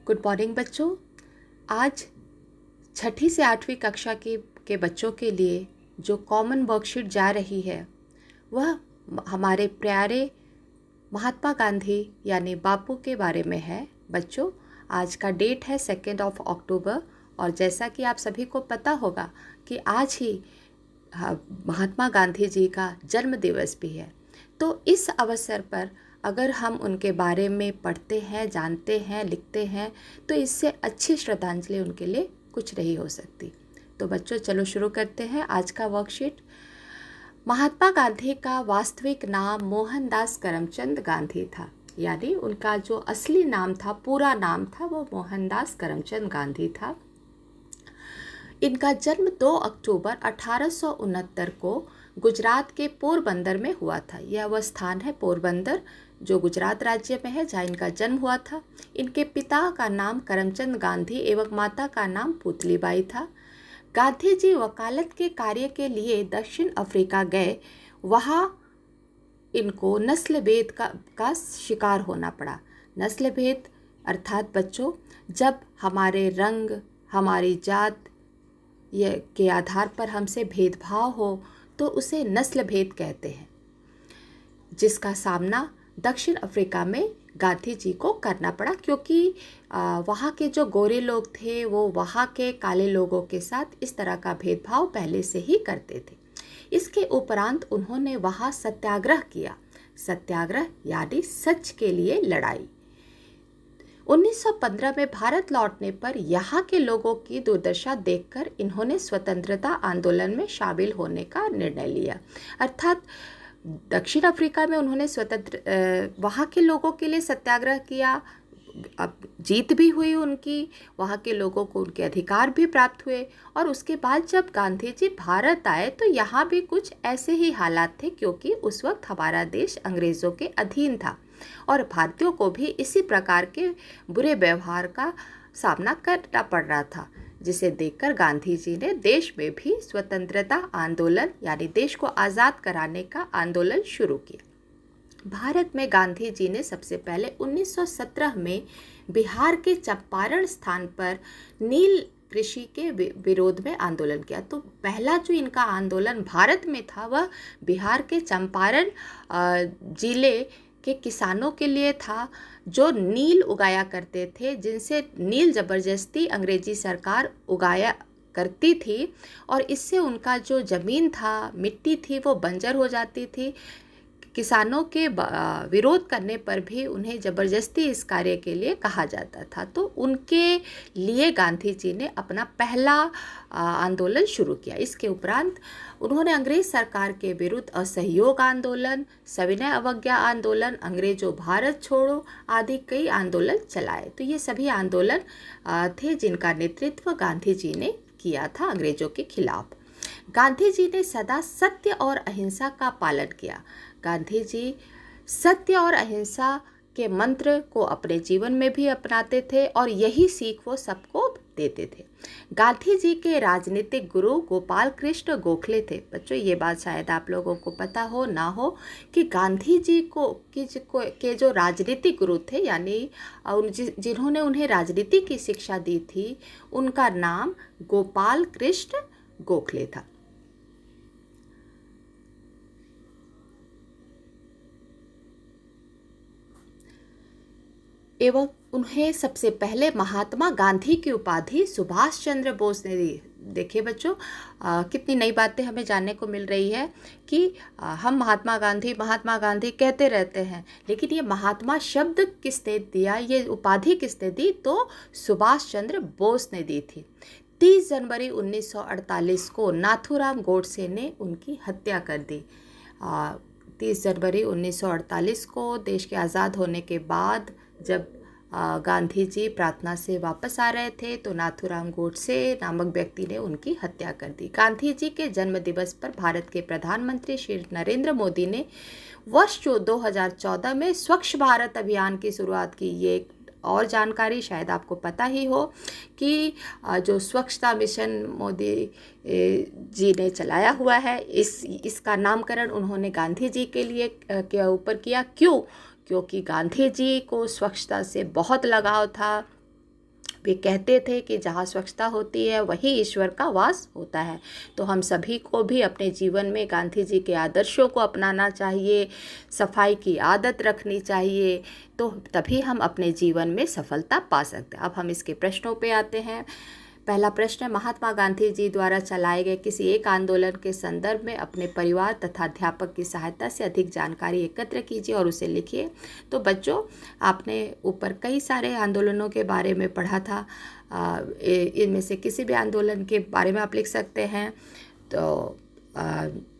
Good morning बच्चों। आज छठी से 8वीं कक्षा के बच्चों के लिए जो कॉमन वर्कशीट जा रही है वह हमारे प्यारे महात्मा गांधी यानी बापू के बारे में है। बच्चों, आज का डेट है 2 अक्टूबर और जैसा कि आप सभी को पता होगा कि आज ही महात्मा गांधी जी का जन्म दिवस भी है। तो इस अवसर पर अगर हम उनके बारे में पढ़ते हैं, जानते हैं, लिखते हैं तो इससे अच्छी श्रद्धांजलि उनके लिए कुछ नहीं हो सकती। तो बच्चों, चलो शुरू करते हैं आज का वर्कशीट। महात्मा गांधी का वास्तविक नाम मोहनदास करमचंद गांधी था, यानी उनका जो असली नाम था, पूरा नाम था, वो मोहनदास करमचंद गांधी था। इनका जन्म 2 अक्टूबर 1869 को गुजरात के पोरबंदर में हुआ था। यह वह स्थान है पोरबंदर जो गुजरात राज्य में है, जहाँ इनका जन्म हुआ था। इनके पिता का नाम करमचंद गांधी एवं माता का नाम पुतलीबाई था। गांधी जी वकालत के कार्य के लिए दक्षिण अफ्रीका गए। वहाँ इनको नस्ल भेद का शिकार होना पड़ा। नस्ल भेद अर्थात बच्चों, जब हमारे रंग, हमारी जात के आधार पर हमसे भेदभाव हो तो उसे नस्ल भेद कहते हैं, जिसका सामना दक्षिण अफ्रीका में गांधी जी को करना पड़ा, क्योंकि वहाँ के जो गोरे लोग थे वो वहाँ के काले लोगों के साथ इस तरह का भेदभाव पहले से ही करते थे। इसके उपरांत उन्होंने वहाँ सत्याग्रह किया। सत्याग्रह यानी सच के लिए लड़ाई। 1915 में भारत लौटने पर यहाँ के लोगों की दुर्दशा देखकर इन्होंने स्वतंत्रता आंदोलन में शामिल होने का निर्णय लिया। अर्थात दक्षिण अफ्रीका में उन्होंने वहाँ के लोगों के लिए सत्याग्रह किया। अब जीत भी हुई उनकी, वहाँ के लोगों को उनके अधिकार भी प्राप्त हुए। और उसके बाद जब गांधी जी भारत आए तो यहाँ भी कुछ ऐसे ही हालात थे, क्योंकि उस वक्त हमारा देश अंग्रेज़ों के अधीन था और भारतीयों को भी इसी प्रकार के बुरे व्यवहार का सामना करना पड़ रहा था, जिसे देखकर गांधी जी ने देश में भी स्वतंत्रता आंदोलन यानी देश को आज़ाद कराने का आंदोलन शुरू किया। भारत में गांधी जी ने सबसे पहले 1917 में बिहार के चंपारण स्थान पर नील कृषि के विरोध में आंदोलन किया। तो पहला जो इनका आंदोलन भारत में था वह बिहार के चंपारण जिले के किसानों के लिए था, जो नील उगाया करते थे, जिनसे नील ज़बरदस्ती अंग्रेजी सरकार उगाया करती थी और इससे उनका जो ज़मीन था, मिट्टी थी, वो बंजर हो जाती थी। किसानों के विरोध करने पर भी उन्हें ज़बरदस्ती इस कार्य के लिए कहा जाता था। तो उनके लिए गांधी जी ने अपना पहला आंदोलन शुरू किया। इसके उपरांत उन्होंने अंग्रेज सरकार के विरुद्ध असहयोग आंदोलन, सविनय अवज्ञा आंदोलन, अंग्रेजों भारत छोड़ो आदि कई आंदोलन चलाए। तो ये सभी आंदोलन थे जिनका नेतृत्व गांधी जी ने किया था अंग्रेजों के खिलाफ। गांधी जी ने सदा सत्य और अहिंसा का पालन किया। गांधी जी सत्य और अहिंसा के मंत्र को अपने जीवन में भी अपनाते थे और यही सीख वो सबको देते थे। गांधी जी के राजनीतिक गुरु गोपाल कृष्ण गोखले थे। बच्चों, ये बात शायद आप लोगों को पता हो ना हो कि गांधी जी के जो राजनीतिक गुरु थे, यानी जिन्होंने उन्हें राजनीति की शिक्षा दी थी, उनका नाम गोपाल कृष्ण गोखले था। एवं उन्हें सबसे पहले महात्मा गांधी की उपाधि सुभाष चंद्र बोस ने दी। देखिए बच्चों, कितनी नई बातें हमें जानने को मिल रही है कि हम महात्मा गांधी कहते रहते हैं, लेकिन ये महात्मा शब्द किसने दिया, ये उपाधि किसने दी, तो सुभाष चंद्र बोस ने दी थी। 30 जनवरी 1948 को नाथूराम गोडसे ने उनकी हत्या कर दी। 30 जनवरी 1948 को देश के आज़ाद होने के बाद जब गांधी जी प्रार्थना से वापस आ रहे थे तो नाथूराम गोडसे नामक व्यक्ति ने उनकी हत्या कर दी। गांधी जी के जन्म दिवस पर भारत के प्रधानमंत्री श्री नरेंद्र मोदी ने वर्ष 2014 में स्वच्छ भारत अभियान की शुरुआत की। ये एक और जानकारी शायद आपको पता ही हो कि जो स्वच्छता मिशन मोदी जी ने चलाया हुआ है, इसका नामकरण उन्होंने गांधी जी के ऊपर किया। क्योंकि गांधी जी को स्वच्छता से बहुत लगाव था वे कहते थे कि जहाँ स्वच्छता होती है वहीं ईश्वर का वास होता है। तो हम सभी को भी अपने जीवन में गांधी जी के आदर्शों को अपनाना चाहिए, सफाई की आदत रखनी चाहिए, तो तभी हम अपने जीवन में सफलता पा सकते हैं। अब हम इसके प्रश्नों पे आते हैं। पहला प्रश्न है, महात्मा गांधी जी द्वारा चलाए गए किसी एक आंदोलन के संदर्भ में अपने परिवार तथा अध्यापक की सहायता से अधिक जानकारी एकत्र कीजिए और उसे लिखिए। तो बच्चों, आपने ऊपर कई सारे आंदोलनों के बारे में पढ़ा था, इनमें से किसी भी आंदोलन के बारे में आप लिख सकते हैं। तो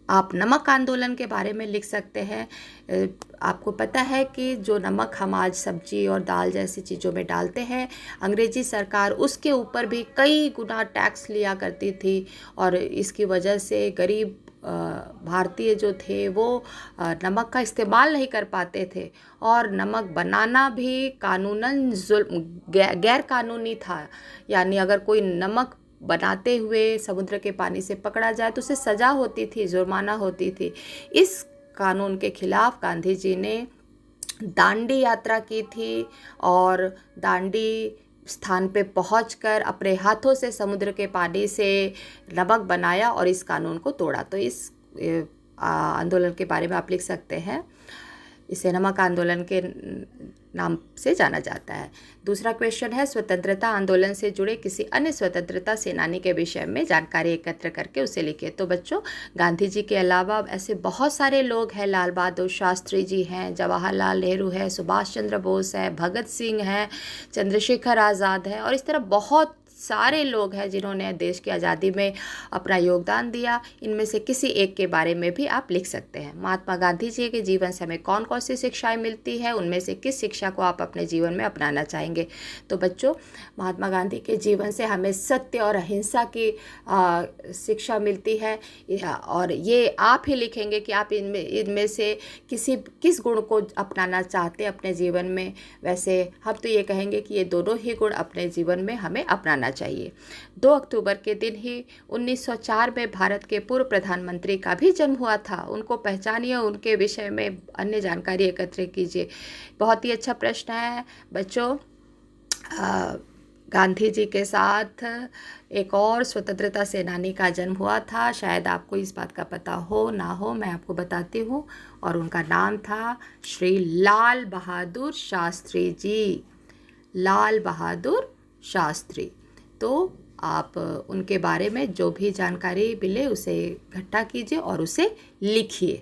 आप नमक आंदोलन के बारे में लिख सकते हैं। आपको पता है कि जो नमक हम आज सब्जी और दाल जैसी चीज़ों में डालते हैं, अंग्रेजी सरकार उसके ऊपर भी कई गुना टैक्स लिया करती थी और इसकी वजह से गरीब भारतीय जो थे वो नमक का इस्तेमाल नहीं कर पाते थे और नमक बनाना भी कानूनन गैर कानूनी था। यानी अगर कोई नमक बनाते हुए समुद्र के पानी से पकड़ा जाए तो उसे सज़ा होती थी, जुर्माना होती थी। इस कानून के खिलाफ गांधी जी ने दांडी यात्रा की थी और दांडी स्थान पे पहुंचकर अपने हाथों से समुद्र के पानी से नमक बनाया और इस कानून को तोड़ा। तो इस आंदोलन के बारे में आप लिख सकते हैं। इसे नमक आंदोलन के नाम से जाना जाता है। दूसरा क्वेश्चन है, स्वतंत्रता आंदोलन से जुड़े किसी अन्य स्वतंत्रता सेनानी के विषय में जानकारी एकत्र करके उसे लिखिए। तो बच्चों, गांधी जी के अलावा ऐसे बहुत सारे लोग हैं, लाल बहादुर शास्त्री जी हैं, जवाहरलाल नेहरू है, सुभाष चंद्र बोस है, भगत सिंह है, चंद्रशेखर आज़ाद है और इस तरह बहुत सारे लोग हैं जिन्होंने देश की आज़ादी में अपना योगदान दिया। इनमें से किसी एक के बारे में भी आप लिख सकते हैं। महात्मा गांधी जी के जीवन से हमें कौन कौन सी शिक्षाएं मिलती है, उनमें से किस शिक्षा को आप अपने जीवन में अपनाना चाहेंगे। तो बच्चों, महात्मा गांधी के जीवन से हमें सत्य और अहिंसा की शिक्षा मिलती है और ये आप ही लिखेंगे कि आप इनमें से किस गुण को अपनाना चाहते हैं अपने जीवन में। वैसे हम तो ये कहेंगे कि ये दोनों ही गुण अपने जीवन में हमें अपनाना चाहिए। 2 अक्टूबर के दिन ही 1904 में भारत के पूर्व प्रधानमंत्री का भी जन्म हुआ था। उनको पहचानिए, उनके विषय में अन्य जानकारी एकत्र कीजिए। बहुत ही अच्छा प्रश्न है बच्चों। गांधी जी के साथ एक और स्वतंत्रता सेनानी का जन्म हुआ था, शायद आपको इस बात का पता हो ना हो, मैं आपको बताती हूँ, और उनका नाम था श्री लाल बहादुर शास्त्री जी। लाल बहादुर शास्त्री। तो आप उनके बारे में जो भी जानकारी मिले उसे इकट्ठा कीजिए और उसे लिखिए।